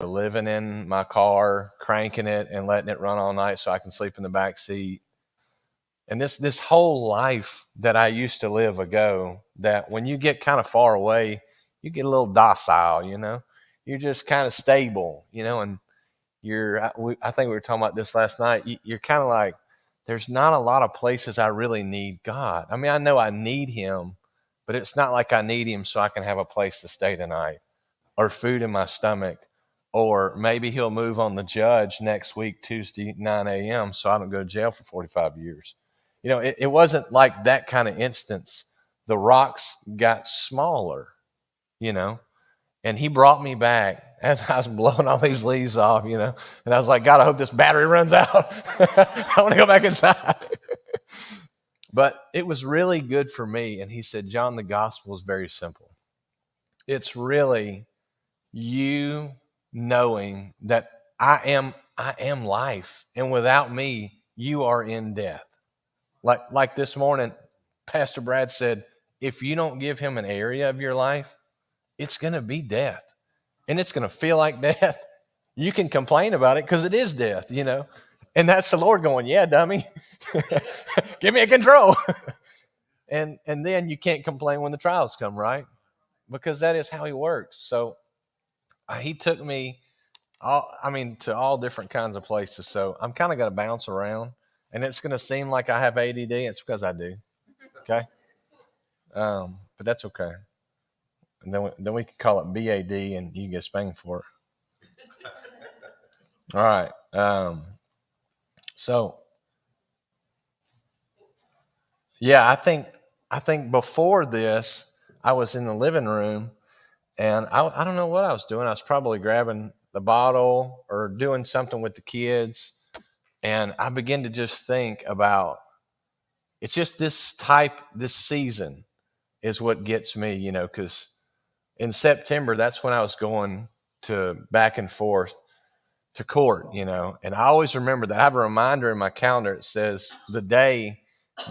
living in my car, cranking it and letting it run all night so I can sleep in the back seat. And this whole life that I used to live ago, that when you get kind of far away, you get a little docile, You're just kind of stable, and I think we were talking about this last night. You're kind of like, there's not a lot of places I really need God. I mean, I know I need him, but it's not like I need him so I can have a place to stay tonight or food in my stomach, or maybe he'll move on the judge next week, Tuesday, 9 a.m., so I don't go to jail for 45 years. It wasn't like that kind of instance. The rocks got smaller, you know, and he brought me back as I was blowing all these leaves off, and I was like, God, I hope this battery runs out. I want to go back inside. But it was really good for me. And he said, John, the gospel is very simple. It's really you knowing that I am life, and without me, you are in death. Like this morning, Pastor Brad said, if you don't give him an area of your life, it's going to be death, and it's going to feel like death. You can complain about it because it is death, and that's the Lord going, yeah, dummy, give me a control. and then you can't complain when the trials come, right? Because that is how he works. So he took me to all different kinds of places. So I'm kind of going to bounce around, and it's going to seem like I have ADD. It's because I do. Okay. But that's okay. And then we can call it BAD, and you get spanked for it. All right. So yeah, I think before this, I was in the living room, and I don't know what I was doing. I was probably grabbing the bottle or doing something with the kids. And I began to just think about, it's just this season is what gets me, because in September, that's when I was going to back and forth to court, and I always remember that. I have a reminder in my calendar. It says the day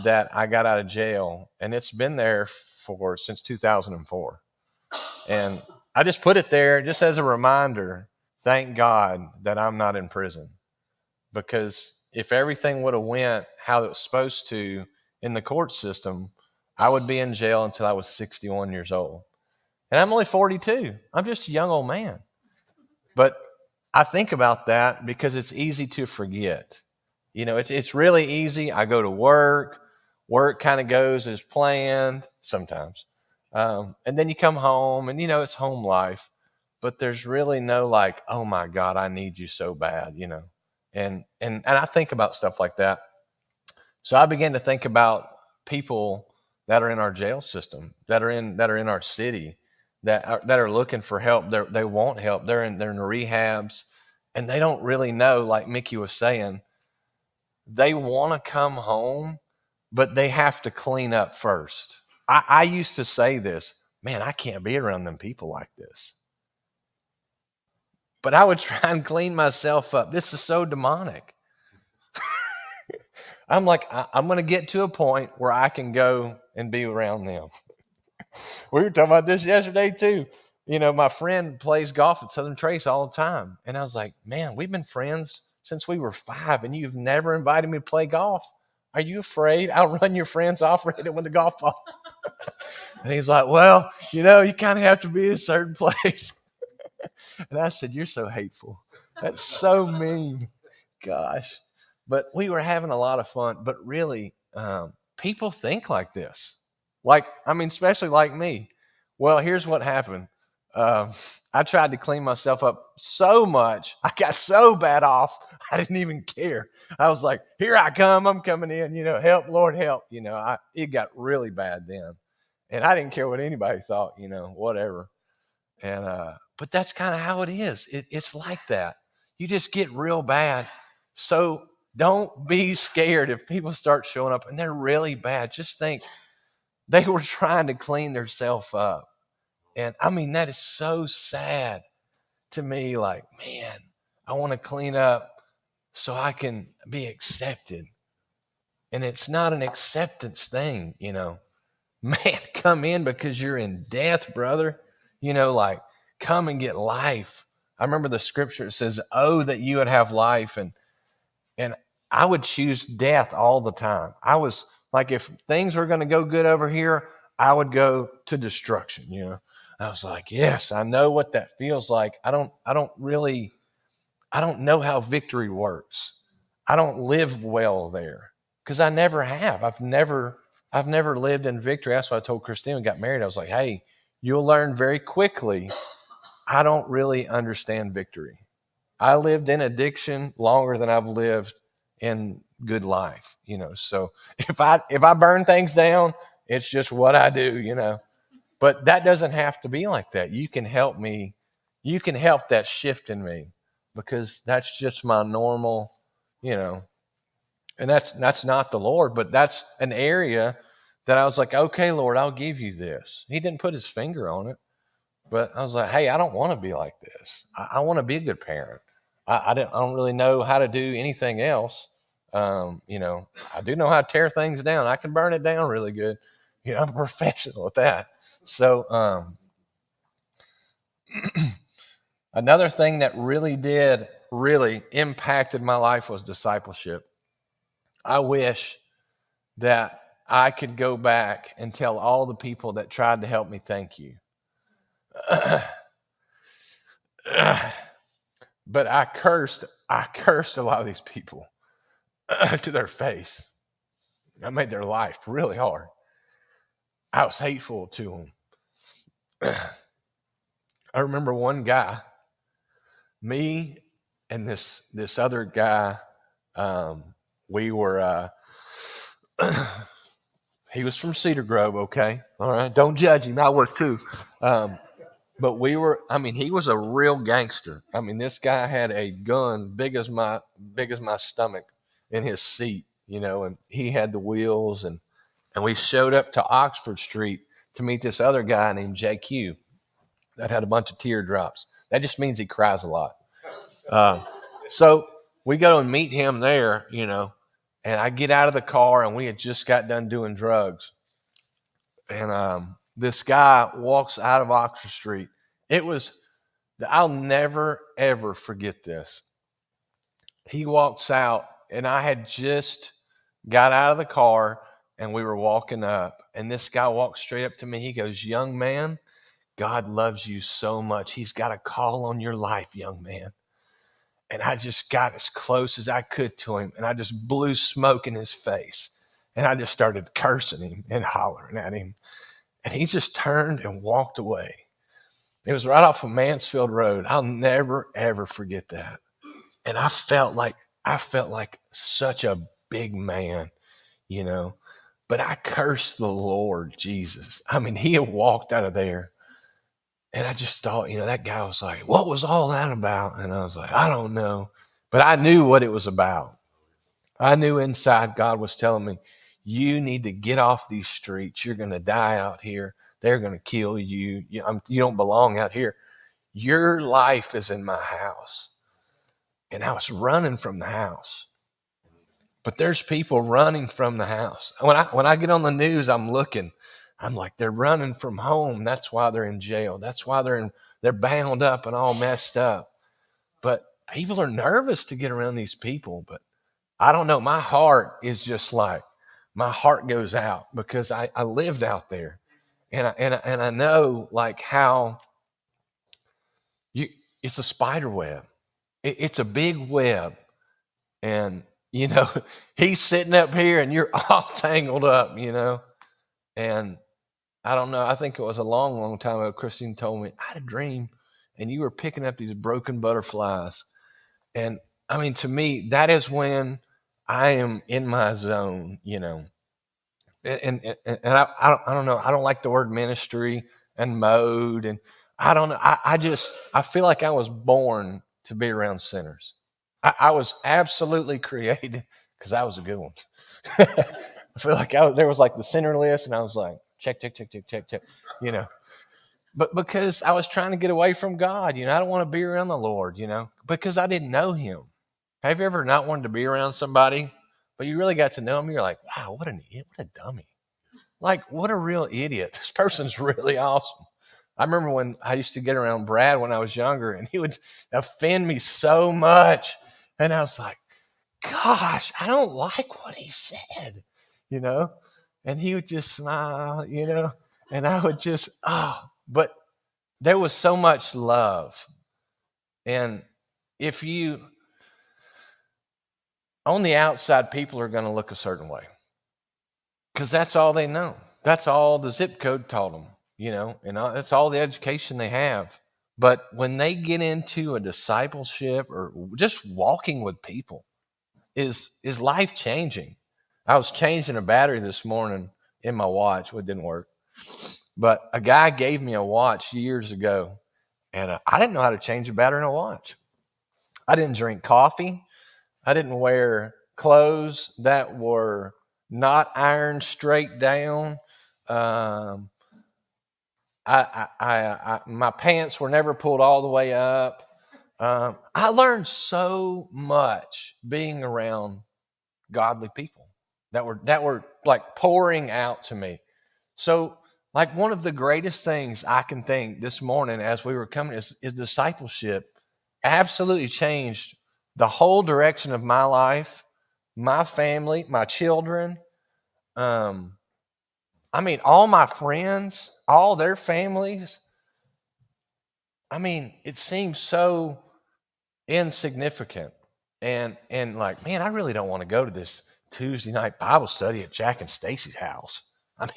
that I got out of jail, and it's been there since 2004. And I just put it there just as a reminder. Thank God that I'm not in prison, because if everything would have went how it was supposed to in the court system, I would be in jail until I was 61 years old. And I'm only 42. I'm just a young old man. But I think about that because it's easy to forget. It's really easy. I go to work. Work kind of goes as planned sometimes. And then you come home and, it's home life. But there's really no like, oh my God, I need you so bad, And I think about stuff like that. So I began to think about people that are in our jail system, that are in our city, that are looking for help. They want help. They're in rehabs, and they don't really know. Like Mickey was saying, they want to come home, but they have to clean up first. I used to say this, man, I can't be around them people like this. But I would try and clean myself up. This is so demonic. I'm like, I'm going to get to a point where I can go and be around them. We were talking about this yesterday too. My friend plays golf at Southern Trace all the time. And I was like, man, we've been friends since we were 5, and you've never invited me to play golf. Are you afraid I'll run your friends off right when the golf ball? And he's like, well, you kind of have to be in a certain place. And I said, you're so hateful. That's so mean. Gosh. But we were having a lot of fun. But really, people think like this. Especially like me. Well, here's what happened. I tried to clean myself up so much. I got so bad off, I didn't even care. I was like, here I come. I'm coming in, help, Lord, help. It got really bad then. And I didn't care what anybody thought, whatever. And, but that's kind of how it is. It's like that. You just get real bad. So don't be scared if people start showing up and they're really bad. Just think they were trying to clean themselves up. And that is so sad to me. Like, man, I want to clean up so I can be accepted. And it's not an acceptance thing, Man, come in because you're in death, brother. Like, come and get life. I remember the scripture, it says, oh, that you would have life. And I would choose death all the time. I was like, if things were going to go good over here, I would go to destruction, you know. I was like, yes, I know what that feels like. I don't know how victory works. I don't live well there because I never have. I've never lived in victory. That's why I told Christine when we got married. I was like, hey, you'll learn very quickly. I don't really understand victory. I lived in addiction longer than I've lived in good life, you know. So if I burn things down, it's just what I do, you know. But that doesn't have to be like that. You can help me. You can help that shift in me because that's just my normal, you know. And that's not the Lord, but that's an area that I was like, okay, Lord, I'll give you this. He didn't put his finger on it, but I was like, hey, I don't want to be like this. I want to be a good parent. I don't really know how to do anything else. You know, I do know how to tear things down. I can burn it down really good. You know, I'm a professional at that. So another thing that really impacted my life was discipleship. I wish that I could go back and tell all the people that tried to help me thank you. But I cursed a lot of these people to their face. I made their life really hard. I was hateful to them. I remember one guy, me and this other guy, we were he was from Cedar Grove, okay? All right. Don't judge him. I was too. But he was a real gangster. I mean, this guy had a gun big as my stomach in his seat, you know, and he had the wheels and we showed up to Oxford Street to meet this other guy named JQ that had a bunch of teardrops. That just means he cries a lot. So we go and meet him there, you know, and I get out of the car and we had just got done doing drugs. And this guy walks out of Oxford Street. I'll never, ever forget this. He walks out, and I had just got out of the car, and we were walking up, and this guy walks straight up to me. He goes, young man, God loves you so much. He's got a call on your life, young man. And I just got as close as I could to him, and I just blew smoke in his face. And I just started cursing him and hollering at him. And he just turned and walked away. It was right off of Mansfield Road. I'll never, ever forget that. And I felt like such a big man, you know. But I cursed the Lord Jesus. I mean, he had walked out of there. And I just thought, you know, that guy was like, what was all that about? And I was like, I don't know. But I knew what it was about. I knew inside God was telling me, you need to get off these streets. You're going to die out here. They're going to kill you. You don't belong out here. Your life is in my house. And I was running from the house. But there's people running from the house. When I get on the news, I'm looking. I'm like, they're running from home. That's why they're in jail. That's why they're bound up and all messed up. But people are nervous to get around these people. But I don't know. My heart is just like, my heart goes out because I lived out there. And I know like how it's a spider web. It's a big web. And, you know, he's sitting up here and you're all tangled up, you know. And I don't know. I think it was a long, long time ago. Christine told me, I had a dream and you were picking up these broken butterflies. And I mean, to me, that is when I am in my zone, you know. And I don't know. I don't like the word ministry and mode. And I don't know. I feel like I was born to be around sinners. I was absolutely created because I was a good one. I feel like there was like the sinner list and I was like, check, you know. But because I was trying to get away from God, you know, I don't want to be around the Lord, you know, because I didn't know him. Have you ever not wanted to be around somebody, but you really got to know him? You're like, wow, what an idiot, what a dummy. Like, what a real idiot. This person's really awesome. I remember when I used to get around Brad when I was younger, and he would offend me so much. And I was like, gosh, I don't like what he said, you know? And he would just smile, and I would just, but there was so much love. And if you, on the outside, people are going to look a certain way because that's all they know. That's all the zip code taught them, and that's all the education they have. But when they get into a discipleship or just walking with people is life changing. I was changing a battery this morning in my watch. Well, it didn't work. But a guy gave me a watch years ago, and I didn't know how to change a battery in a watch. I didn't drink coffee. I didn't wear clothes that were not ironed straight down. My pants were never pulled all the way up. I learned so much being around godly people that were like pouring out to me. So, like, one of the greatest things I can think this morning as we were coming is discipleship absolutely changed the whole direction of my life, my family, my children. All my friends, all their families. It seems so insignificant. And like, man, I really don't want to go to this Tuesday night Bible study at Jack and Stacy's house. I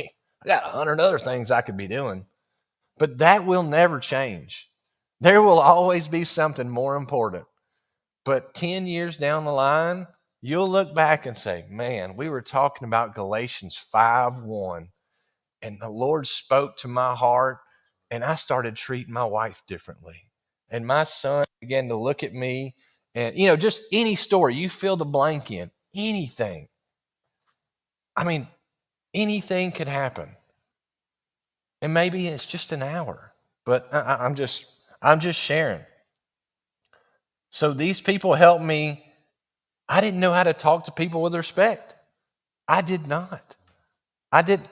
got 100 other things I could be doing. But that will never change. There will always be something more important. But 10 years down the line, you'll look back and say, man, we were talking about Galatians 5:1, and the Lord spoke to my heart, and I started treating my wife differently. And my son began to look at me, and, just any story, you fill the blank in, anything. Anything could happen. And maybe it's just an hour, but I'm just sharing. So these people helped me. I didn't know how to talk to people with respect. I did not.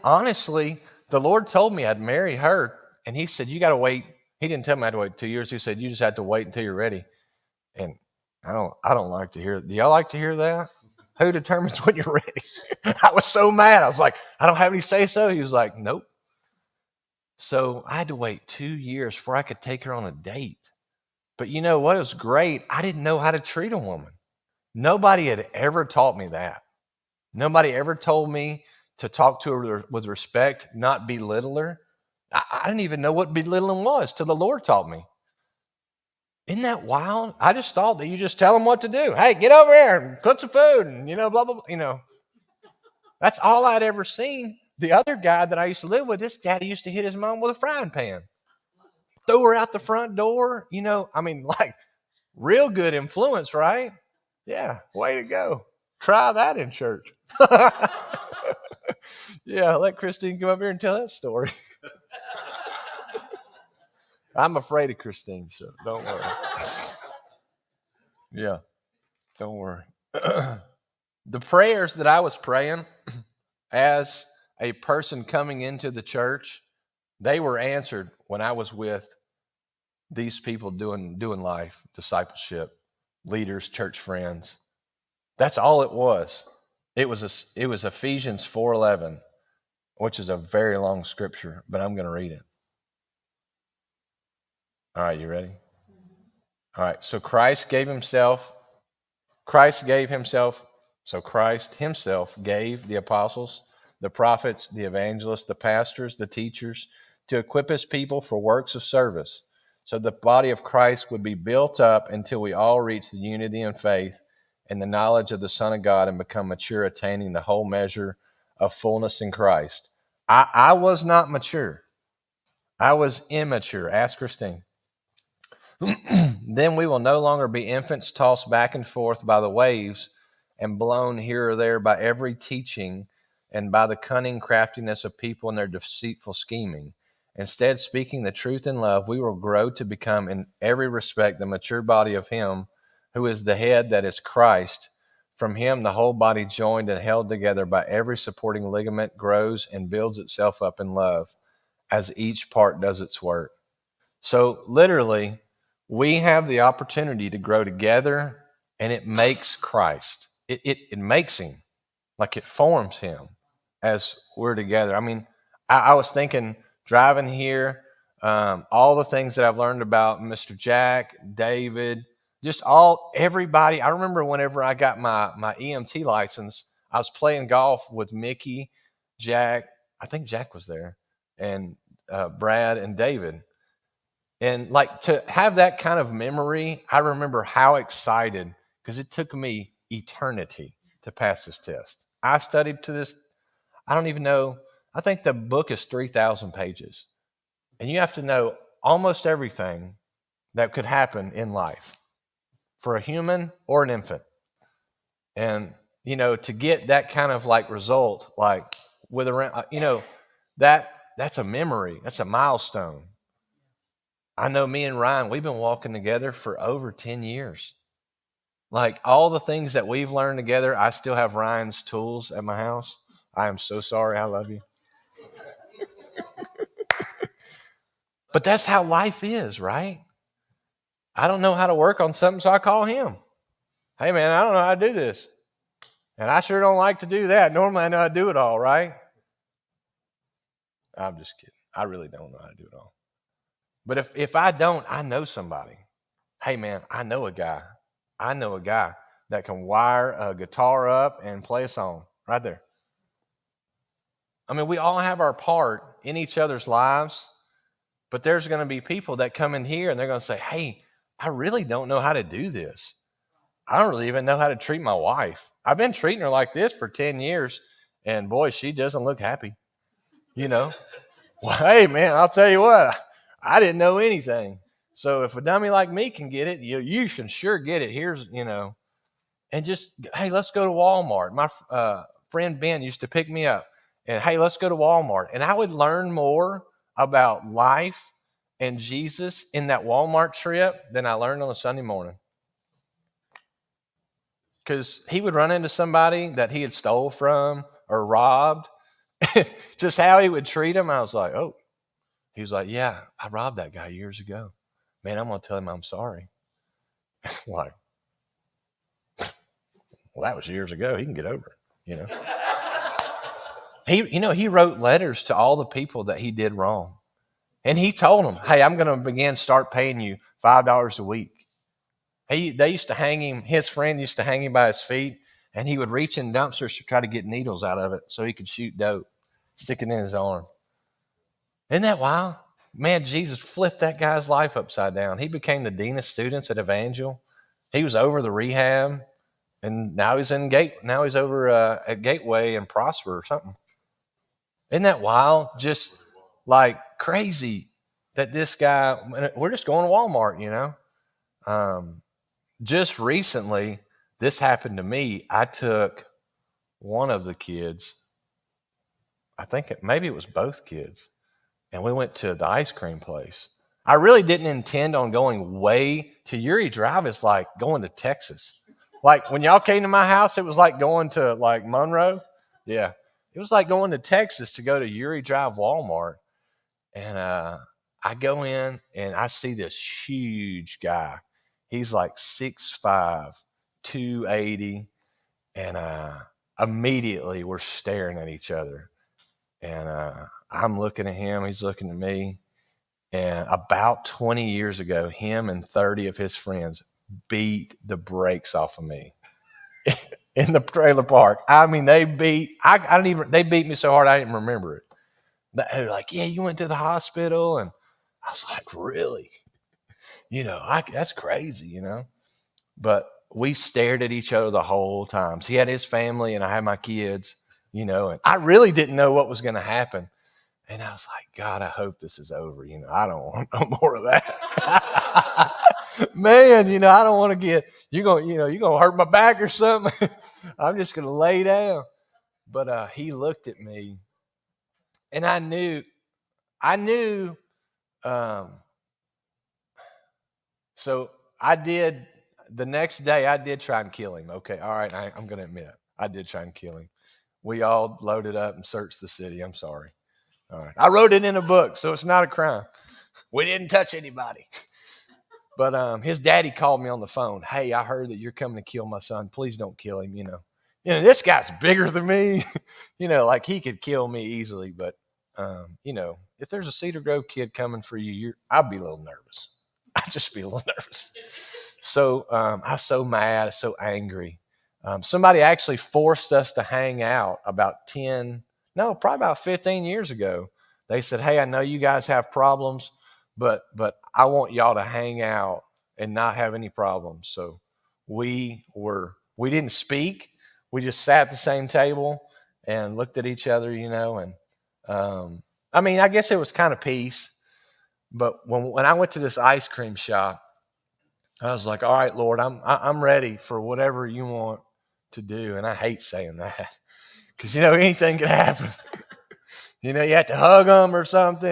Honestly, the Lord told me I'd marry her, and he said, you got to wait. He didn't tell me I had to wait 2 years. He said, you just have to wait until you're ready. And I don't like to hear. Do y'all like to hear that? Who determines when you're ready? I was so mad. I was like, I don't have any say so. He was like, nope. So I had to wait 2 years before I could take her on a date. But you know what? It was great. I didn't know how to treat a woman. Nobody had ever taught me that. Nobody ever told me to talk to her with respect, not belittle her. I didn't even know what belittling was till the Lord taught me. Isn't that wild? I just thought that you just tell them what to do. Hey, get over here and cook some food and, blah, blah, blah, That's all I'd ever seen. The other guy that I used to live with, his daddy used to hit his mom with a frying pan. Throw her out the front door, like real good influence, right? Yeah, way to go. Try that in church. Yeah, let Christine come up here and tell that story. I'm afraid of Christine, so don't worry. Yeah, don't worry. The prayers that I was praying as a person coming into the church, they were answered when I was with these people doing life, discipleship, leaders, church friends. That's all it was. It was Ephesians 4:11, which is a very long scripture, but I'm going to read it. All right, you ready? All right. So Christ himself gave the apostles, the prophets, the evangelists, the pastors, the teachers to equip his people for works of service, so the body of Christ would be built up until we all reach the unity in faith and the knowledge of the Son of God and become mature, attaining the whole measure of fullness in Christ. I was not mature. I was immature. Ask Christine. Then we will no longer be infants tossed back and forth by the waves and blown here or there by every teaching and by the cunning craftiness of people and their deceitful scheming. Instead, speaking the truth in love, we will grow to become in every respect the mature body of him who is the head, that is Christ. From him, the whole body, joined and held together by every supporting ligament, grows and builds itself up in love as each part does its work. So literally, we have the opportunity to grow together, and it makes Christ. It makes him, like it forms him as we're together. I mean, I was thinking driving here, all the things that I've learned about Mr. Jack, David, just everybody. I remember whenever I got my EMT license, I was playing golf with Mickey, Jack. I think Jack was there, and Brad and David. And like to have that kind of memory, I remember how excited, because it took me eternity to pass this test. I studied to this, I don't even know, I think the book is 3,000 pages. And you have to know almost everything that could happen in life for a human or an infant. And, to get that kind of like result, like with around, that's a memory, that's a milestone. I know me and Ryan, we've been walking together for over 10 years. Like all the things that we've learned together, I still have Ryan's tools at my house. I am so sorry. I love you. But that's how life is, right? I don't know how to work on something, so I call him. Hey, man, I don't know how to do this. And I sure don't like to do that. Normally, I know how to do it all, right? I'm just kidding. I really don't know how to do it all. But if I don't, I know somebody. Hey, man, I know a guy that can wire a guitar up and play a song right there. I mean, we all have our part in each other's lives, but there's going to be people that come in here and they're going to say, hey, I really don't know how to do this. I don't really even know how to treat my wife. I've been treating her like this for 10 years, and boy, she doesn't look happy. Well, hey, man, I'll tell you what, I didn't know anything. So if a dummy like me can get it, you can sure get it. Here's, and just, hey, let's go to Walmart. My friend Ben used to pick me up, and hey, let's go to Walmart. And I would learn more about life and Jesus in that Walmart trip than I learned on a Sunday morning. Because he would run into somebody that he had stole from or robbed. Just how he would treat him, I was like, oh. He was like, yeah, I robbed that guy years ago. Man, I'm going to tell him I'm sorry. Like, well, that was years ago. He can get over it, He wrote letters to all the people that he did wrong. And he told them, hey, I'm going to start paying you $5 a week. They used to hang him, his friend used to hang him by his feet, and he would reach in dumpsters to try to get needles out of it so he could shoot dope, stick it in his arm. Isn't that wild? Man, Jesus flipped that guy's life upside down. He became the dean of students at Evangel. He was over the rehab, and now he's over at Gateway and Prosper or something. Isn't that wild? Just like crazy that this guy, we're just going to Walmart, Just recently, this happened to me. I took one of the kids, I think maybe it was both kids, and we went to the ice cream place. I really didn't intend on going way to Uri Drive. It's like going to Texas. Like when y'all came to my house, it was like going to like Monroe. Yeah. It was like going to Texas to go to Uri Drive Walmart. And I go in and I see this huge guy. He's like 6'5", 280. And immediately we're staring at each other. And I'm looking at him. He's looking at me. And about 20 years ago, him and 30 of his friends beat the brakes off of me in the trailer park. I mean, they beat me so hard I didn't remember it. They were like, yeah, you went to the hospital. And I was like, really? That's crazy, But we stared at each other the whole time. So he had his family and I had my kids, and I really didn't know what was going to happen. And I was like, God, I hope this is over. I don't want no more of that. Man, I don't want to you're going to hurt my back or something. I'm just going to lay down. But he looked at me and I knew, so the next day I did try and kill him. Okay. All right. I'm going to admit I did try and kill him. We all loaded up and searched the city. I'm sorry. All right. I wrote it in a book, so it's not a crime. We didn't touch anybody. But his daddy called me on the phone. Hey, I heard that you're coming to kill my son. Please don't kill him. This guy's bigger than me. Like he could kill me easily. But if there's a Cedar Grove kid coming for you, I'd be a little nervous. I'd just be a little nervous. So I was so mad, so angry. Somebody actually forced us to hang out probably about 15 years ago. They said, hey, I know you guys have problems, but I want y'all to hang out and not have any problems. So we didn't speak. We just sat at the same table and looked at each other, and I guess it was kind of peace. But when I went to this ice cream shop, I was like, all right, Lord, I'm ready for whatever you want to do. And I hate saying that because, anything could happen. You have to hug them or something.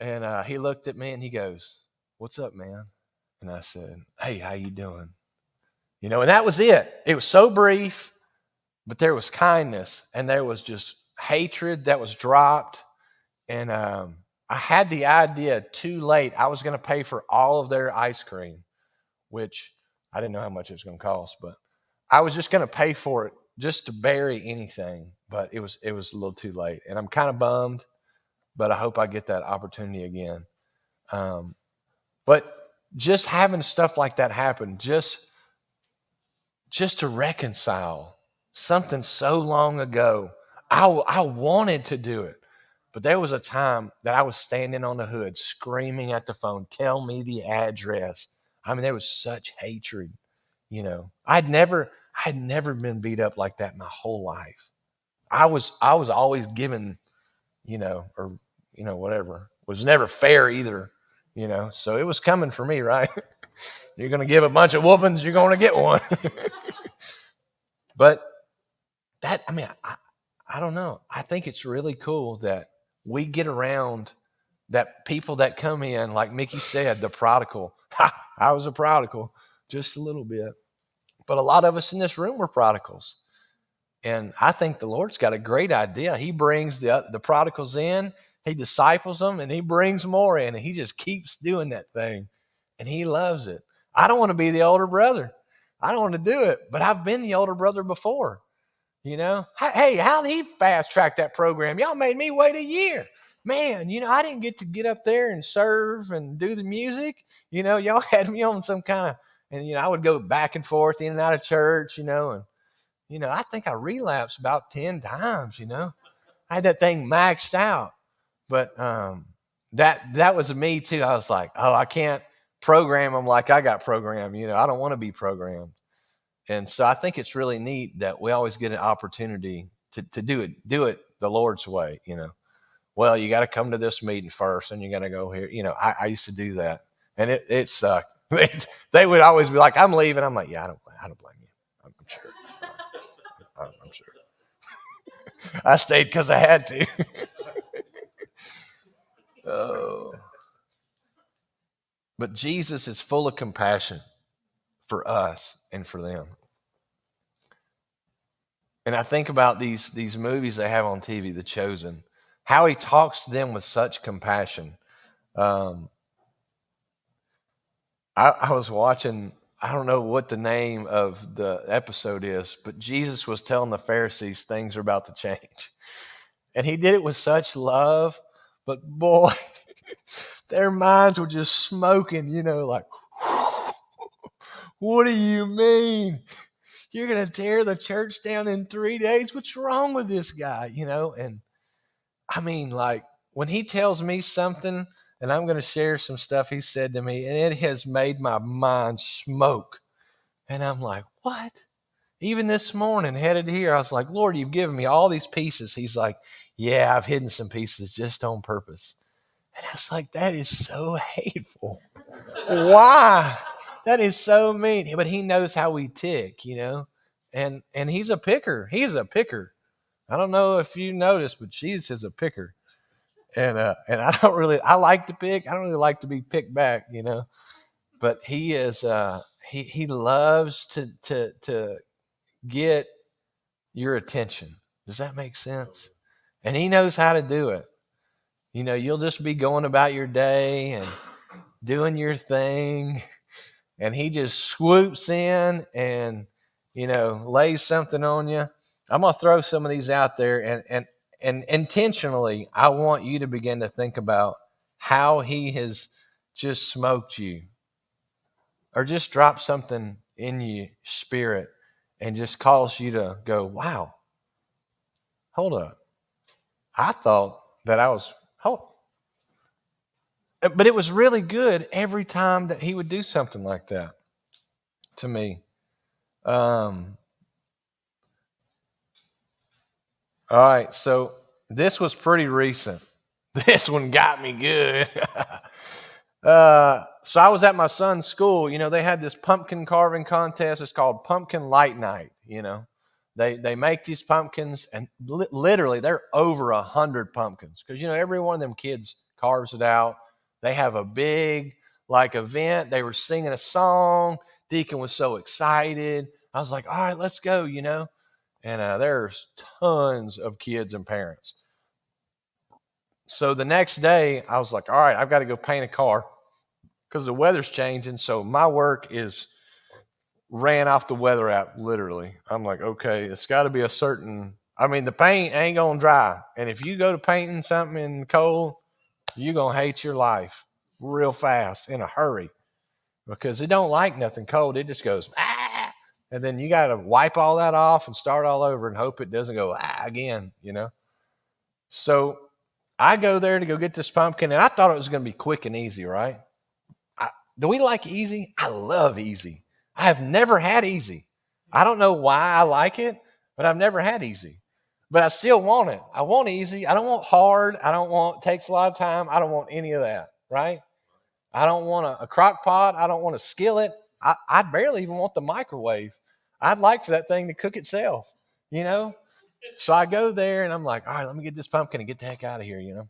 And he looked at me and he goes, what's up, man? And I said, hey, how you doing? And that was it. It was so brief, but there was kindness and there was just hatred that was dropped. And I had the idea too late. I was going to pay for all of their ice cream, which I didn't know how much it was going to cost, but I was just going to pay for it just to bury anything. But it was a little too late, and I'm kind of bummed. But I hope I get that opportunity again. But just having stuff like that happen, just to reconcile something so long ago, I wanted to do it. But there was a time that I was standing on the hood screaming at the phone, tell me the address. There was such hatred, I'd never been beat up like that my whole life. I was always given, or, whatever. It was never fair either, So it was coming for me, right? You're going to give a bunch of whoopings, you're going to get one. But that, I don't know. I think it's really cool that we get around that people that come in, like Mickey said, the prodigal. I was a prodigal, just a little bit. But a lot of us in this room were prodigals. And I think the Lord's got a great idea. He brings the prodigals in, he disciples them, and he brings more in. And he just keeps doing that thing. And he loves it. I don't want to be the older brother. I don't want to do it. But I've been the older brother before. Hey, how did he fast track that program? Y'all made me wait a year. Man, I didn't get up there and serve and do the music. Y'all had me on some kind of, and I would go back and forth in and out of church, and I think I relapsed about 10 times, I had that thing maxed out. But that was me too. I was like, oh, I can't program them like I got programmed. I don't want to be programmed. And so I think it's really neat that we always get an opportunity to do it the Lord's way, Well, you got to come to this meeting first and you got to go here. I used to do that and it sucked. They would always be like, I'm leaving. I'm like, yeah, I don't blame you. I'm sure. I'm sure. I stayed because I had to. Oh. But Jesus is full of compassion for us and for them. And I think about these movies they have on TV, The Chosen, how he talks to them with such compassion. I was watching, I don't know what the name of the episode is, but Jesus was telling the Pharisees things are about to change. And he did it with such love, but boy, their minds were just smoking, like, what do you mean? You're going to tear the church down in 3 days? What's wrong with this guy? And like when he tells me something and I'm going to share some stuff he said to me and it has made my mind smoke. And I'm like, what? Even this morning headed here, I was like, Lord, you've given me all these pieces. He's like, yeah, I've hidden some pieces just on purpose. And I was like, that is so hateful. Why? That is so mean. But he knows how we tick, and he's a picker. He's a picker. I don't know if you noticed, but Jesus is a picker. And I like to pick. I don't really like to be picked back, But he is he loves to get your attention. Does that make sense? And he knows how to do it. You'll just be going about your day and doing your thing. And he just swoops in and, lays something on you. I'm going to throw some of these out there and intentionally, I want you to begin to think about how he has just smoked you or just dropped something in your spirit and just caused you to go, wow, hold up. I thought that I was, but it was really good every time that he would do something like that to me. Um, all right. So this was pretty recent. This one got me good. So I was at my son's school. They had this pumpkin carving contest. It's called Pumpkin Light Night. They make these pumpkins, and literally they're over 100 pumpkins because every one of them kids carves it out. They have a big event. They were singing a song. Deacon was so excited. I was like, all right, let's go. And there's tons of kids and parents. So the next day, I was like, all right, I've got to go paint a car because the weather's changing. So my work is ran off the weather app, literally. I'm like, okay, it's got to be the paint ain't going to dry. And if you go to painting something in the cold, you're going to hate your life real fast in a hurry because it don't like nothing cold. It just goes, ah. And then you got to wipe all that off and start all over and hope it doesn't go again, So I go there to go get this pumpkin, and I thought it was going to be quick and easy, right? Do we like easy? I love easy. I have never had easy. I don't know why I like it, but I've never had easy. But I still want it. I want easy. I don't want hard. I don't want takes a lot of time. I don't want any of that, right? I don't want a crock pot. I don't want a skillet. I barely even want the microwave. I'd like for that thing to cook itself, So I go there and I'm like, all right, let me get this pumpkin and get the heck out of here,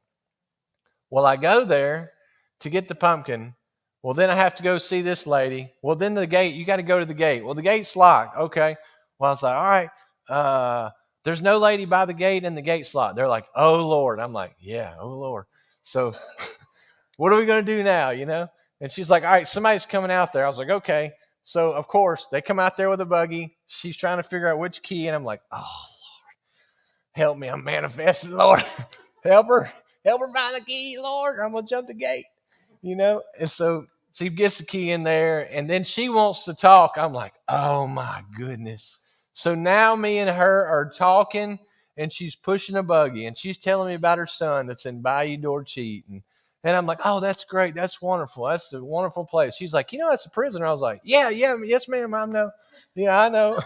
Well, I go there to get the pumpkin. Well, then I have to go see this lady. Well, then the gate, you got to go to the gate. Well, the gate's locked. Okay. Well, I was like, all right, there's no lady by the gate and the gate's locked. They're like, oh, Lord. I'm like, yeah, oh, Lord. So what are we going to do now, And she's like, all right, somebody's coming out there. I was like, okay. So, of course, they come out there with a buggy. She's trying to figure out which key. And I'm like, oh, Lord, help me. I'm manifesting, Lord. Help her find the key, Lord. I'm going to jump the gate, And so she gets the key in there, and then she wants to talk. I'm like, oh, my goodness. So now me and her are talking, and she's pushing a buggy, and she's telling me about her son that's in Bayou Dorcheat. And I'm like, oh, that's great. That's wonderful. That's a wonderful place. She's like, that's a prison. I was like, yeah, yes, ma'am. I know. Yeah, I know.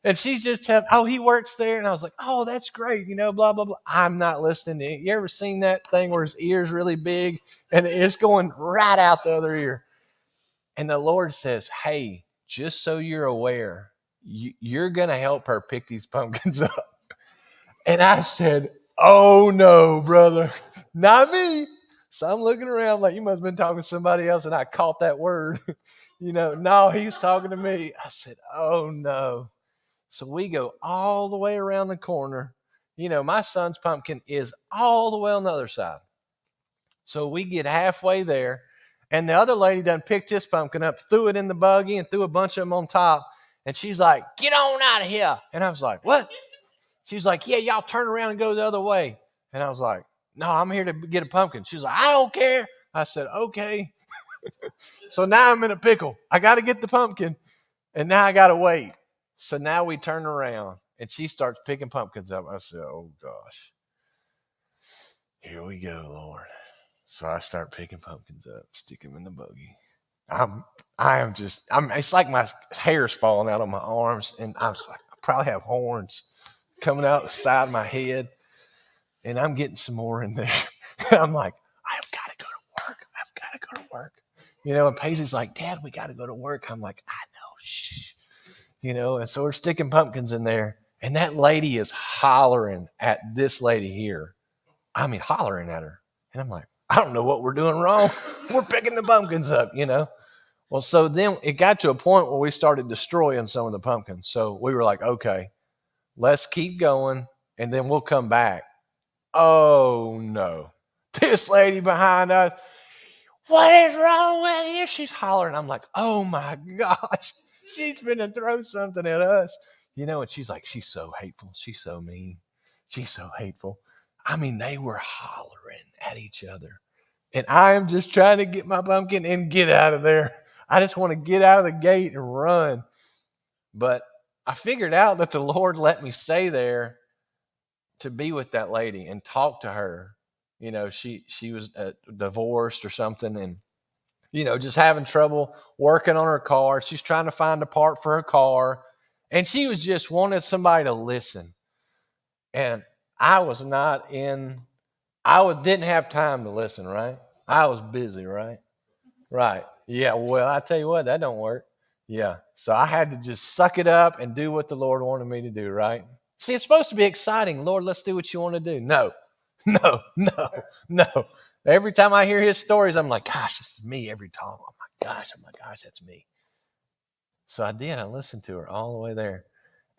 And she's just telling, oh, he works there. And I was like, oh, that's great. Blah, blah, blah. I'm not listening to it. You ever seen that thing where his ear's really big and it's going right out the other ear? And the Lord says, hey, just so you're aware, you're going to help her pick these pumpkins up. And I said, oh, no, brother, not me. So I'm looking around like you must have been talking to somebody else, and I caught that word. No, he was talking to me. I said, oh, no. So we go all the way around the corner. My son's pumpkin is all the way on the other side. So we get halfway there, and the other lady done picked his pumpkin up, threw it in the buggy, and threw a bunch of them on top. And she's like, get on out of here. And I was like, what? She's like, yeah, y'all turn around and go the other way. And I was like, no, I'm here to get a pumpkin. She's like, I don't care. I said, okay. So now I'm in a pickle. I got to get the pumpkin, and now I got to wait. So now we turn around, and she starts picking pumpkins up. I said, oh, gosh. Here we go, Lord. So I start picking pumpkins up, stick them in the buggy. It's like my hair's falling out of my arms, and I'm like, I probably have horns coming out the side of my head, and I'm getting some more in there. I'm like, I've got to go to work. I've got to go to work. And Paisley's like, Dad, we got to go to work. I'm like, I know, shh. And so we're sticking pumpkins in there, and that lady is hollering at this lady here. I mean, hollering at her. And I'm like, I don't know what we're doing wrong. We're picking the pumpkins up, Well, so then it got to a point where we started destroying some of the pumpkins. So we were like, okay, let's keep going, and then we'll come back. Oh, no. This lady behind us, what is wrong with you? She's hollering. I'm like, oh my gosh, she's finna throw something at us. And she's like, she's so hateful. She's so mean. She's so hateful. I mean, they were hollering at each other. And I am just trying to get my pumpkin and get out of there. I just want to get out of the gate and run. But I figured out that the Lord let me stay there to be with that lady and talk to her. She was divorced or something, and just having trouble working on her car. She's trying to find a part for her car, and she was just wanted somebody to listen. And I was not in. Didn't have time to listen. Right? I was busy. Right? Right. Yeah. Well, I tell you what, that don't work. Yeah. So I had to just suck it up and do what the Lord wanted me to do. Right? See, it's supposed to be exciting. Lord, let's do what you want to do. No, no, no, no. Every time I hear his stories, I'm like, gosh, this is me every time. Oh my gosh, that's me. So I did. I listened to her all the way there.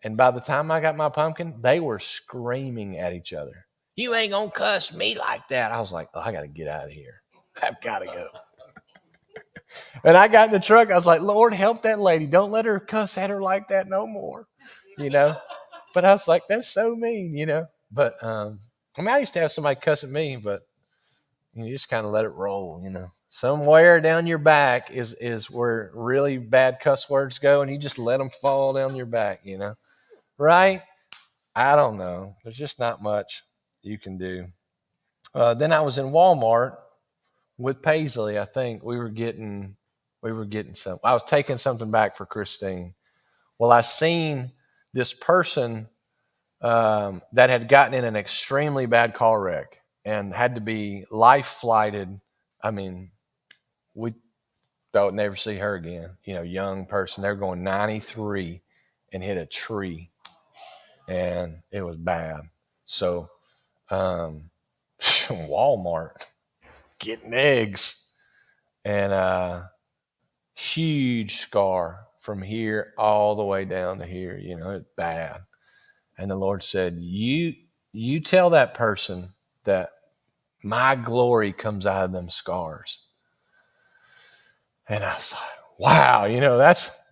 And by the time I got my pumpkin, they were screaming at each other. You ain't going to cuss me like that. I was like, oh, I got to get out of here. I've got to go. And I got in the truck. I was like, Lord, help that lady. Don't let her cuss at her like that no more. But I was like, that's so mean. But I used to have somebody cuss at me, but you just kind of let it roll. Somewhere down your back is where really bad cuss words go, and you just let them fall down your back. Right? I don't know. There's just not much you can do. Then I was in Walmart with Paisley. I think we were getting some. I was taking something back for Christine. Well, I seen this person that had gotten in an extremely bad car wreck and had to be life flighted. I mean, we thought never see her again. Young person. They're going 93 and hit a tree, and it was bad. So, Walmart getting eggs, and huge scar from here all the way down to here. It's bad. And the Lord said, you tell that person that my glory comes out of them scars. And I was like, wow,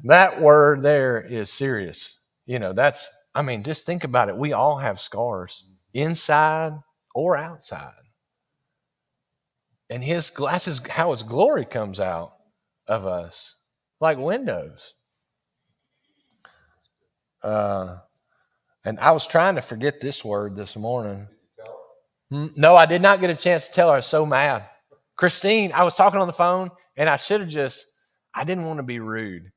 that word there is serious. Just think about it. We all have scars inside or outside. And that's how his glory comes out of us, like windows. And I was trying to forget this word this morning. No, I did not get a chance to tell her. I was so mad. Christine, I was talking on the phone, and I didn't want to be rude.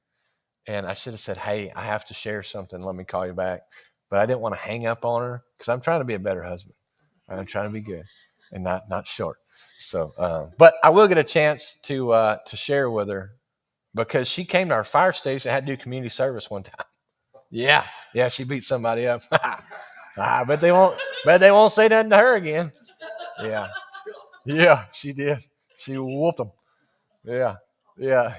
And I should have said, hey, I have to share something. Let me call you back. But I didn't want to hang up on her because I'm trying to be a better husband. I'm trying to be good and not short. So, but I will get a chance to share with her because she came to our fire station and had to do community service one time. Yeah, she beat somebody up. I bet they won't say nothing to her again. Yeah, she did. She whooped them. Yeah.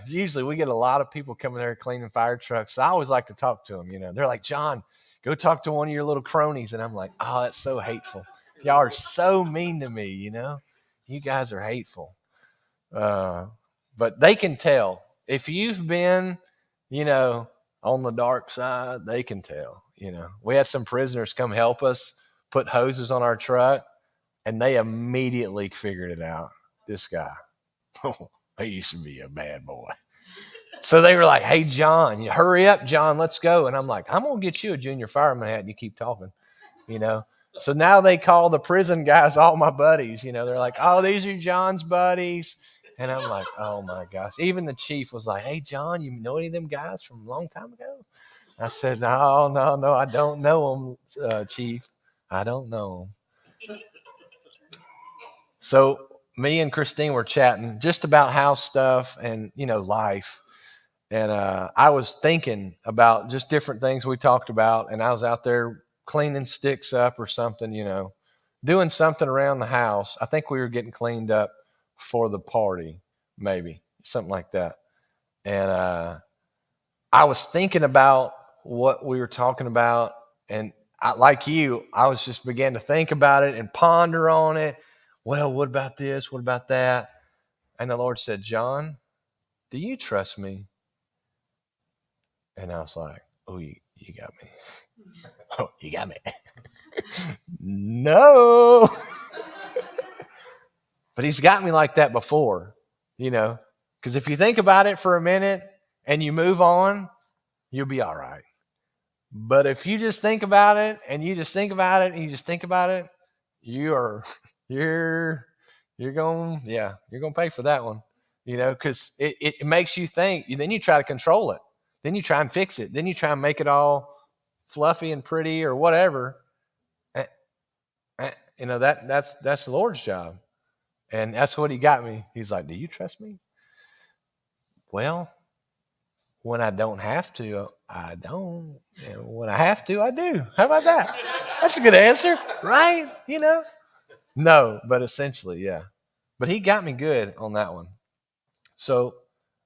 Usually we get a lot of people coming there cleaning fire trucks. So I always like to talk to them. They're like, John, go talk to one of your little cronies. And I'm like, oh, that's so hateful. Y'all are so mean to me. You guys are hateful. But they can tell if you've been, on the dark side, they can tell. We had some prisoners come help us put hoses on our truck, and they immediately figured it out. This guy, he used to be a bad boy. So they were like, hey, John, hurry up, John, let's go. And I'm like, I'm going to get you a junior fireman hat and you keep talking, So now they call the prison guys all my buddies. They're like, oh, these are John's buddies. And I'm like, oh, my gosh. Even the chief was like, hey, John, you know any of them guys from a long time ago? I said, no, I don't know them, Chief. I don't know them. So me and Christine were chatting just about house stuff and, life. And I was thinking about just different things we talked about. And I was out there cleaning sticks up or something, doing something around the house. I think we were getting cleaned up for the party, maybe something like that. And I was thinking about what we were talking about. And like you, I was just began to think about it and ponder on it. Well, what about this? What about that? And the Lord said, John, do you trust me? And I was like, oh, you got me. Oh, you got me. No. But he's got me like that before, because if you think about it for a minute and you move on, you'll be all right. But if you just think about it and you just think about it and you just think about it, you're going, you're going to pay for that one, because it makes you think. Then you try to control it. Then you try and fix it. Then you try and make it all fluffy and pretty or whatever. That's the Lord's job. And that's what he got me. He's like, do you trust me? Well, when I don't have to, I don't. And when I have to, I do. How about that? That's a good answer, right? No, but essentially, yeah. But he got me good on that one. So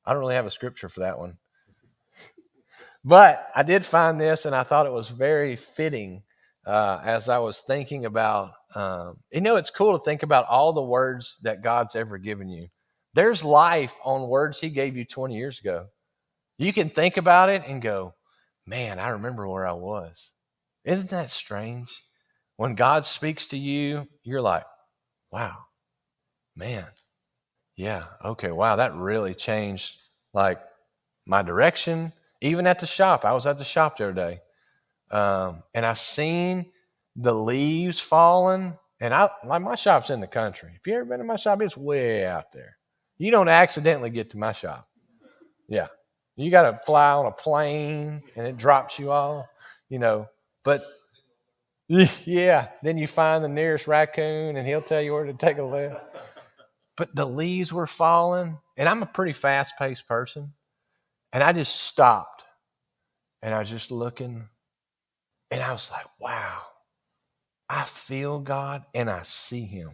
I don't really have a scripture for that one. But I did find this, and I thought it was very fitting as I was thinking about, it's cool to think about all the words that God's ever given you. There's life on words he gave you 20 years ago. You can think about it and go, man, I remember where I was. Isn't that strange? When God speaks to you, you're like, wow, man, yeah, okay, wow, that really changed like my direction. Even at the shop, I was at the shop the other day, and I seen the leaves falling. And my shop's in the country. If you ever been to my shop, it's way out there. You don't accidentally get to my shop. Yeah, you got to fly on a plane, and it drops you off. But yeah, then you find the nearest raccoon, and he'll tell you where to take a left. But the leaves were falling, and I'm a pretty fast-paced person, and I just stopped. And I was just looking, and I was like, wow, I feel God and I see him.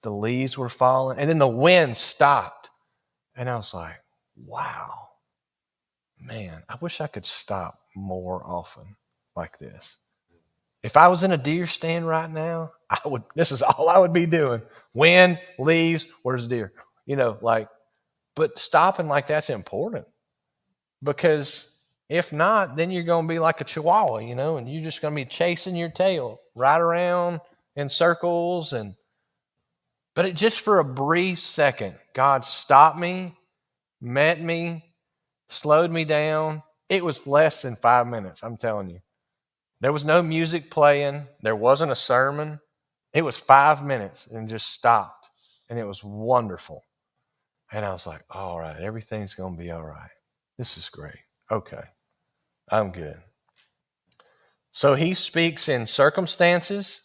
The leaves were falling, and then the wind stopped. And I was like, wow, man, I wish I could stop more often like this. If I was in a deer stand right now, this is all I would be doing. Wind, leaves, where's the deer? But stopping like that's important, because if not, then you're going to be like a chihuahua, and you're just going to be chasing your tail right around in circles. But it just for a brief second, God stopped me, met me, slowed me down. It was less than 5 minutes, I'm telling you. There was no music playing. There wasn't a sermon. It was 5 minutes and just stopped. And it was wonderful. And I was like, all right, everything's going to be all right. This is great. Okay. I'm good. So he speaks in circumstances,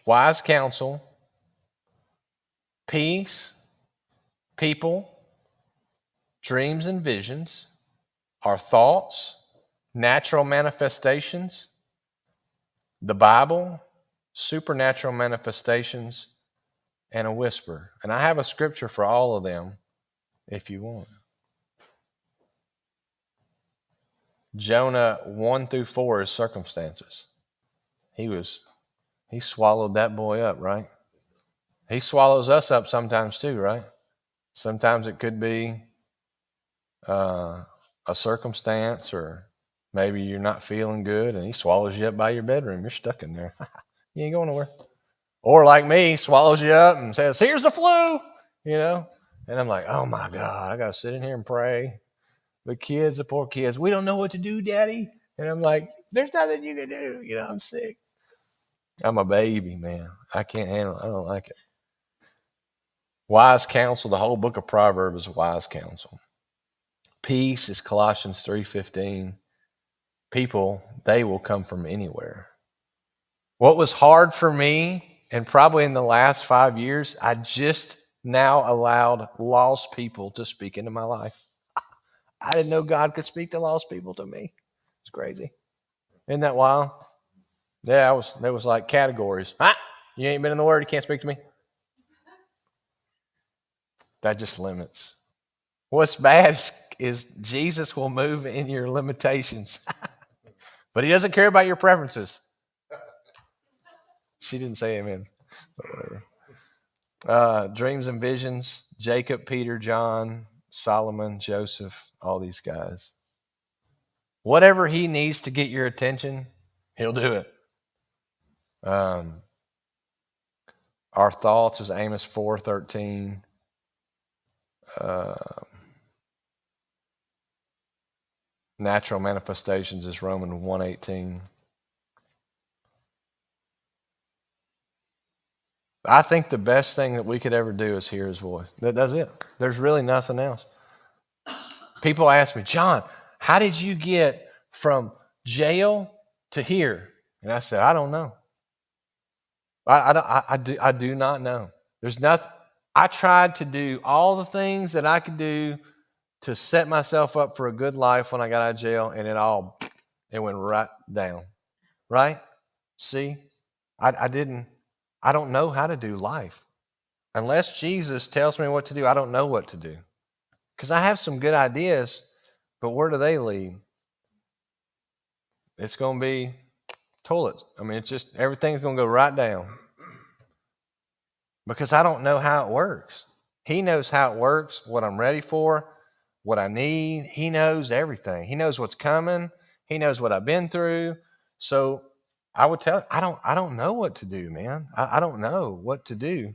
wise counsel, peace, people, dreams and visions, our thoughts, natural manifestations, the Bible, supernatural manifestations, and a whisper. And I have a scripture for all of them if you want. Jonah 1-4 is circumstances. He swallowed that boy up, right? He swallows us up sometimes too, right? Sometimes it could be a circumstance, or maybe you're not feeling good and he swallows you up by your bedroom. You're stuck in there. You ain't going nowhere. Or like me, swallows you up and says, here's the flu, And I'm like, oh my God, I got to sit in here and pray. The poor kids, we don't know what to do, Daddy. And I'm like, there's nothing you can do. I'm sick. I'm a baby, man. I can't handle it. I don't like it. Wise counsel, the whole book of Proverbs is wise counsel. Peace is Colossians 3:15. People, they will come from anywhere. What was hard for me, and probably in the last 5 years, I just now allowed lost people to speak into my life. I didn't know God could speak to lost people to me. It's crazy. Isn't that wild? Yeah, there was like categories. You ain't been in the Word, you can't speak to me. That just limits. What's bad is Jesus will move in your limitations. But he doesn't care about your preferences. She didn't say amen. But whatever. Dreams and visions, Jacob, Peter, John, Solomon, Joseph, all these guys. Whatever he needs to get your attention, he'll do it. Our thoughts is Amos 4:13. Natural manifestations is Romans 1:18. I think the best thing that we could ever do is hear his voice. That's it. There's really nothing else. People ask me, John, how did you get from jail to here? And I said, I don't know. I do not know. There's nothing. I tried to do all the things that I could do to set myself up for a good life when I got out of jail, and it went right down. Right? See, I don't know how to do life. Unless Jesus tells me what to do, I don't know what to do. Because I have some good ideas, but where do they lead? It's going to be toilets. I mean, it's just everything's going to go right down. Because I don't know how it works. He knows how it works, what I'm ready for, what I need. He knows everything. He knows what's coming. He knows what I've been through. So I would tell, I don't know what to do, man. I don't know what to do.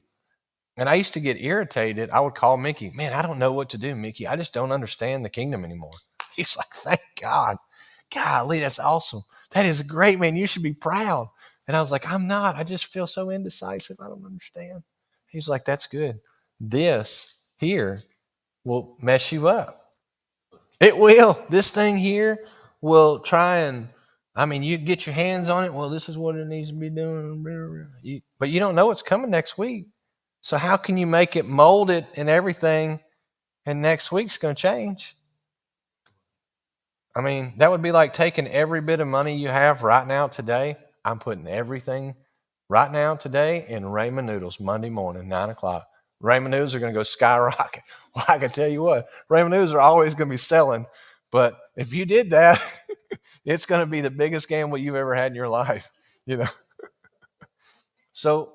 And I used to get irritated. I would call Mickey, man, I don't know what to do, Mickey. I just don't understand the kingdom anymore. He's like, thank God. Golly, that's awesome. That is great, man. You should be proud. And I was like, I'm not. I just feel so indecisive. I don't understand. He's like, that's good. This here will mess you up. It will. This thing here will try and, I mean, you get your hands on it. Well, this is what it needs to be doing. But you don't know what's coming next week. So how can you make it, mold it and everything, and next week's going to change? I mean, that would be like taking every bit of money you have right now today. I'm putting everything right now today in ramen noodles Monday morning, 9 o'clock. Ramen noodles are going to go skyrocket. Well, I can tell you what, ramen noodles are always going to be selling. But if you did that, it's going to be the biggest gamble you've ever had in your life, you know. So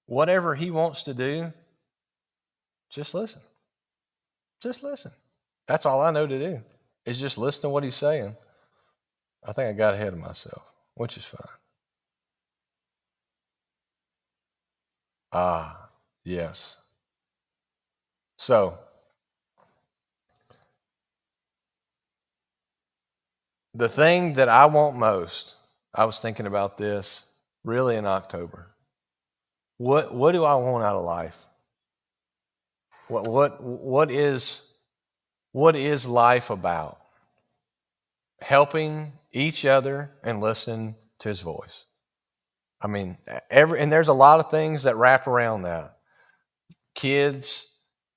whatever he wants to do, just listen. Just listen. That's all I know to do is just listen to what he's saying. I think I got ahead of myself, which is fine. Ah, yes. So the thing that I want most, I was thinking about this really in October. What do I want out of life? What is life about? Helping each other and listening to his voice. I mean, and there's a lot of things that wrap around that. Kids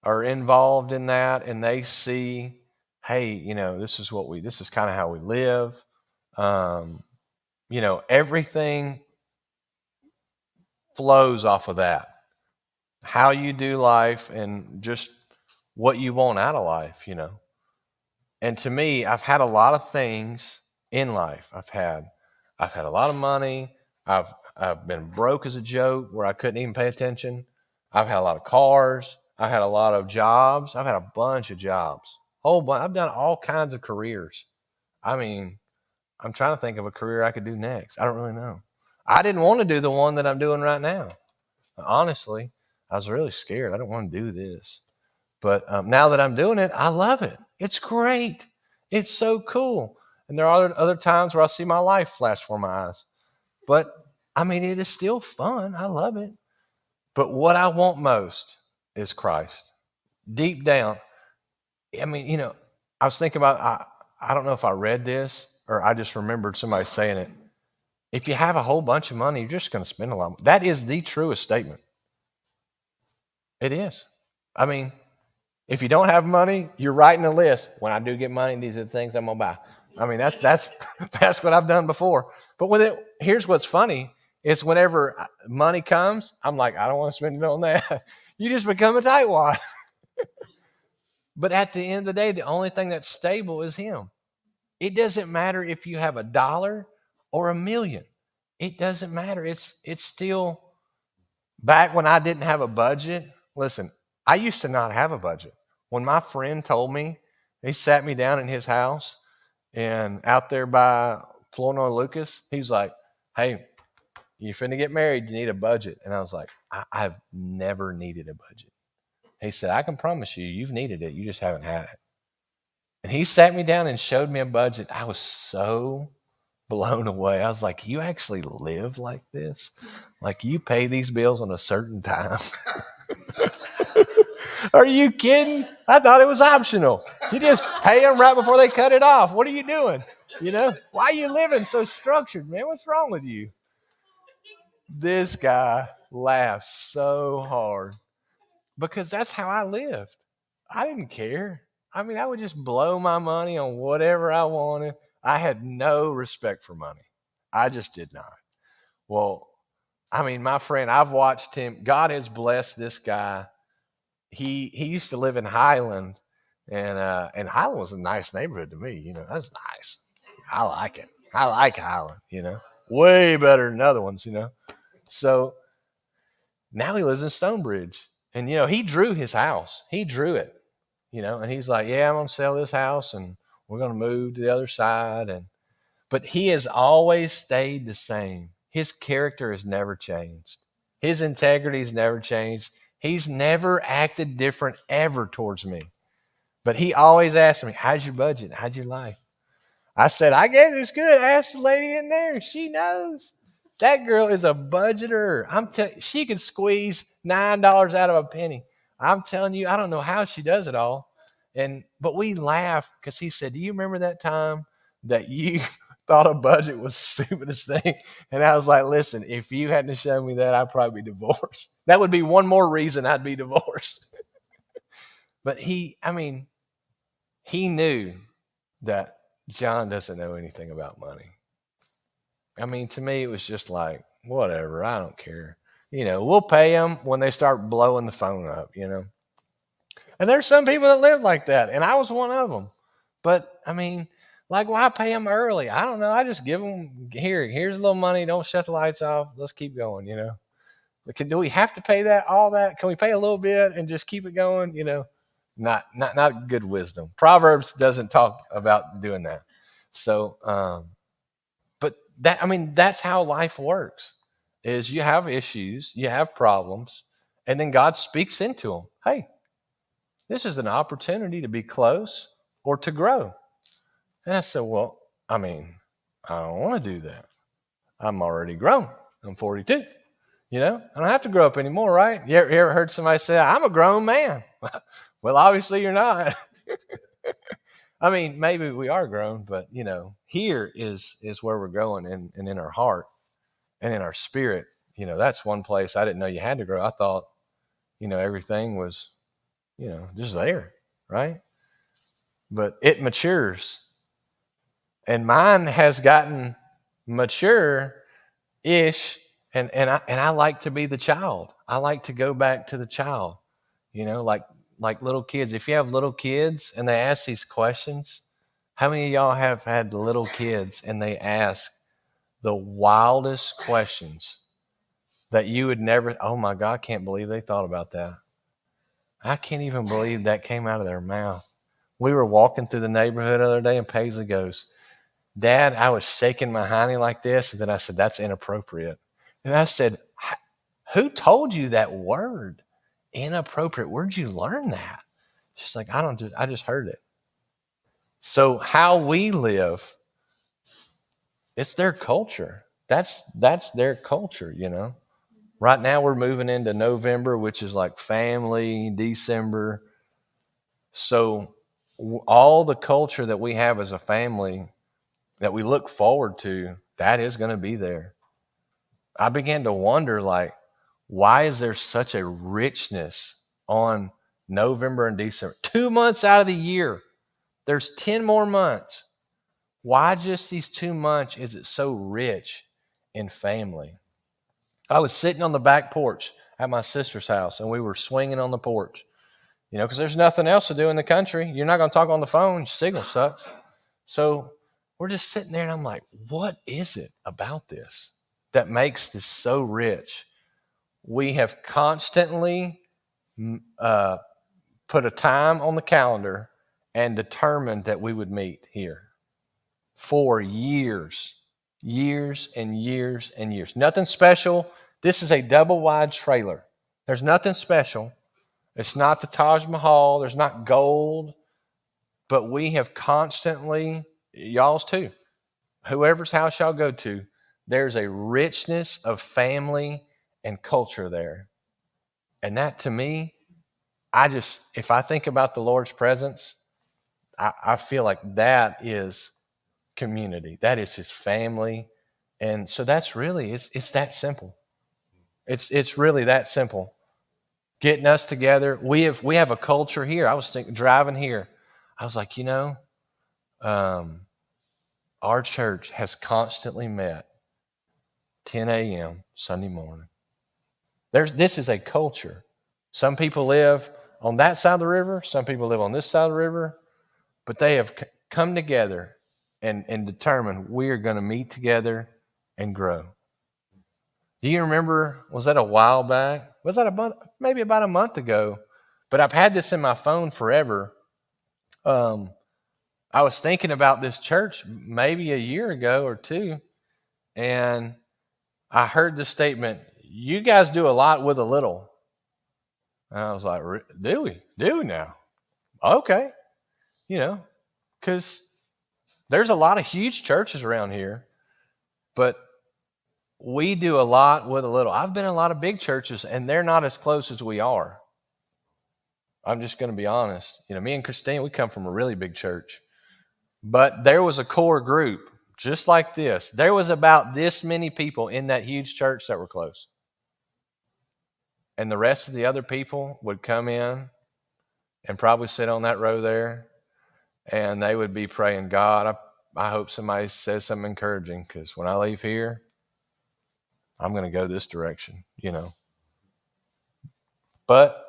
are involved in that, and they see, hey, you know, this is kind of how we live. You know, everything flows off of that. How you do life and just what you want out of life, you know. And to me, I've had a lot of things in life. I've had a lot of money. I've been broke as a joke where I couldn't even pay attention. I've had a lot of cars. I've had a lot of jobs. I've had a bunch of jobs. Whole bunch. I've done all kinds of careers. I mean, I'm trying to think of a career I could do next. I don't really know. I didn't want to do the one that I'm doing right now. Honestly, I was really scared. I don't want to do this. But now that I'm doing it, I love it. It's great. It's so cool. And there are other times where I see my life flash before my eyes. But, I mean, it is still fun. I love it. But what I want most is Christ. Deep down, I mean, you know, I was thinking about, I don't know if I read this or I just remembered somebody saying it. If you have a whole bunch of money, you're just going to spend a lot. That is the truest statement. It is. I mean, if you don't have money, you're writing a list. When I do get money, these are the things I'm gonna buy. I mean, that's what I've done before. But here's what's funny is whenever money comes, I'm like, I don't want to spend it on that. You just become a tightwad. But at the end of the day, the only thing that's stable is him. It doesn't matter if you have $1 or $1 million. It doesn't matter. It's still back when I didn't have a budget. Listen, I used to not have a budget. When my friend told me, he sat me down in his house and out there by Flournoy Lucas, he's like, "Hey, you finna get married, you need a budget." And I was like, I've never needed a budget. He said, "I can promise you, you've needed it. You just haven't had it." And he sat me down and showed me a budget. I was so blown away. I was like, "You actually live like this? Like you pay these bills on a certain time?" Are you kidding? I thought it was optional. You just pay them right before they cut it off. What are you doing? Why are you living so structured, man? What's wrong with you? This guy laughed so hard because that's how I lived. I didn't care. I mean, I would just blow my money on whatever I wanted. I had no respect for money. I just did not. Well, I mean, my friend, I've watched him. God has blessed this guy. He used to live in Highland, and Highland was a nice neighborhood to me. That's nice. I like it. I like Highland. Way better than other ones. So now he lives in Stonebridge, and he drew his house. He drew it. And he's like, "Yeah, I'm gonna sell this house, and we're gonna move to the other side." But he has always stayed the same. His character has never changed. His integrity has never changed. He's never acted different ever towards me. But he always asked me, "How's your budget? How'd your life?" I said, "I guess it's good. Ask the lady in there. She knows." That girl is a budgeter. She could squeeze $9 out of a penny. I'm telling you, I don't know how she does it all. But we laugh because he said, "Do you remember that time that you thought a budget was the stupidest thing?" And I was like, "Listen, if you hadn't shown me that, I'd probably be divorced. That would be one more reason I'd be divorced." But he knew that John doesn't know anything about money. I mean, to me, it was just like, whatever, I don't care. We'll pay them when they start blowing the phone up. And there's some people that live like that, and I was one of them. But, I mean, like, why pay them early? I don't know. I just give them, here's a little money. Don't shut the lights off. Let's keep going. Do we have to pay all that? Can we pay a little bit and just keep it going? Not good wisdom. Proverbs doesn't talk about doing that. So, but that's how life works. Is you have issues, you have problems, and then God speaks into them. Hey, this is an opportunity to be close or to grow. And I said, well, I don't want to do that. I'm already grown. I'm 42. I don't have to grow up anymore, right? You ever heard somebody say, "I'm a grown man"? Well, obviously you're not. Maybe we are grown, but here is where we're growing and in our heart and in our spirit. That's one place I didn't know you had to grow. I thought, everything was, just there, right? But it matures. And mine has gotten mature-ish, and I like to be the child. I like to go back to the child, like little kids. If you have little kids and they ask these questions, how many of y'all have had little kids and they ask the wildest questions that you would never, oh my God, I can't believe they thought about that. I can't even believe that came out of their mouth. We were walking through the neighborhood the other day and Paisley goes, "Dad, I was shaking my hiney like this." And then I said, "That's inappropriate." And I said, "Who told you that word? Inappropriate. Where'd you learn that?" She's like, I just heard it. So how we live, it's their culture. That's their culture, Right now we're moving into November, which is like family, December. So all the culture that we have as a family that we look forward to, that is going to be there. I began to wonder, like, why is there such a richness on November and December? 2 months out of the year. There's 10 more months. Why just these 2 months is it so rich in family? I was sitting on the back porch at my sister's house, and we were swinging on the porch, because there's nothing else to do in the country. You're not going to talk on the phone. Your signal sucks. So we're just sitting there, and I'm like, what is it about this? that makes this so rich. We have constantly put a time on the calendar and determined that we would meet here for years and years and years. Nothing special. This is a double wide trailer. There's nothing special. It's not the Taj Mahal. There's not gold. But we have constantly, y'all's too, whoever's house y'all go to, there's a richness of family and culture there. And that, to me, if I think about the Lord's presence, I feel like that is community. That is his family. And so that's really, it's that simple. It's really that simple. Getting us together. We have a culture here. I was thinking, driving here, I was like, our church has constantly met 10 a.m. Sunday morning. This is a culture. Some people live on that side of the river. Some people live on this side of the river. But they have come together and determined we are going to meet together and grow. Do you remember, was that a while back? Was that maybe about a month ago? But I've had this in my phone forever. I was thinking about this church maybe a year ago or two, and I heard the statement, "You guys do a lot with a little." And I was like, "Do we? Do we now?" Okay. Because there's a lot of huge churches around here, but we do a lot with a little. I've been in a lot of big churches, and they're not as close as we are. I'm just going to be honest. Me and Christine, we come from a really big church. But there was a core group, just like this. There was about this many people in that huge church that were close. And the rest of the other people would come in and probably sit on that row there, and they would be praying, "God, I hope somebody says something encouraging, because when I leave here, I'm going to go this direction," But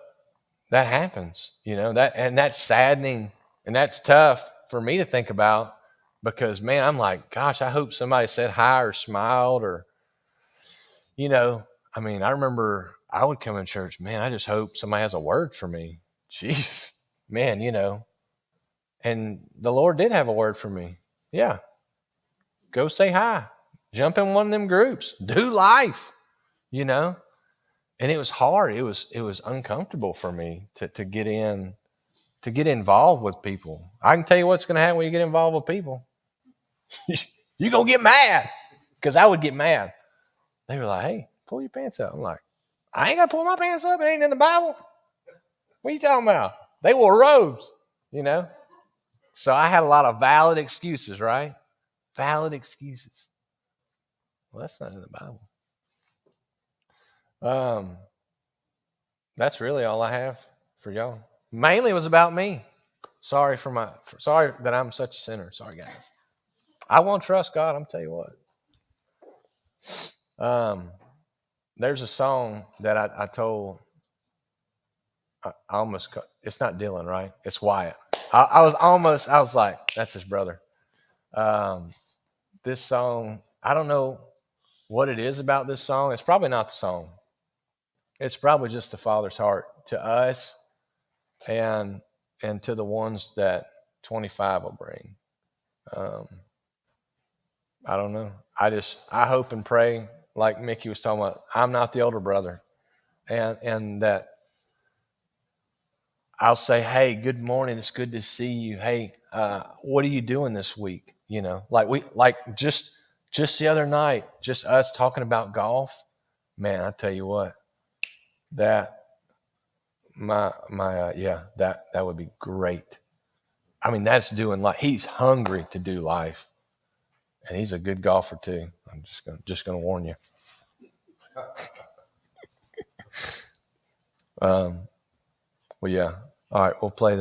that happens, and that's saddening, and that's tough for me to think about, because, man, I'm like, gosh, I hope somebody said hi or smiled, or, I remember I would come in church, man, I just hope somebody has a word for me. Jeez, man, and the Lord did have a word for me. Yeah. Go say hi. Jump in one of them groups. Do life, And it was hard. It was uncomfortable for me to get involved with people. I can tell you what's going to happen when you get involved with people. You're going to get mad, because I would get mad. They were like, "Hey, pull your pants up." I'm like, "I ain't got to pull my pants up. It ain't in the Bible. What are you talking about?" They wore robes, So I had a lot of valid excuses, right? Valid excuses. Well, that's not in the Bible. That's really all I have for y'all. Mainly it was about me. Sorry that I'm such a sinner. Sorry, guys. I won't trust God. I'm tell you what. There's a song that I told. I almost. It's not Dylan, right? It's Wyatt. I was like, that's his brother. This song, I don't know what it is about this song. It's probably not the song. It's probably just the Father's heart to us, and to the ones that 25 will bring. I don't know. I hope and pray, like Mickey was talking about, I'm not the older brother, and that I'll say, "Hey, good morning. It's good to see you. Hey, what are you doing this week?" Like just the other night, just us talking about golf. Man, I tell you what, that that would be great. That's doing life. He's hungry to do life, and he's a good golfer too. I'm just gonna warn you. Well, yeah. All right, we'll play that.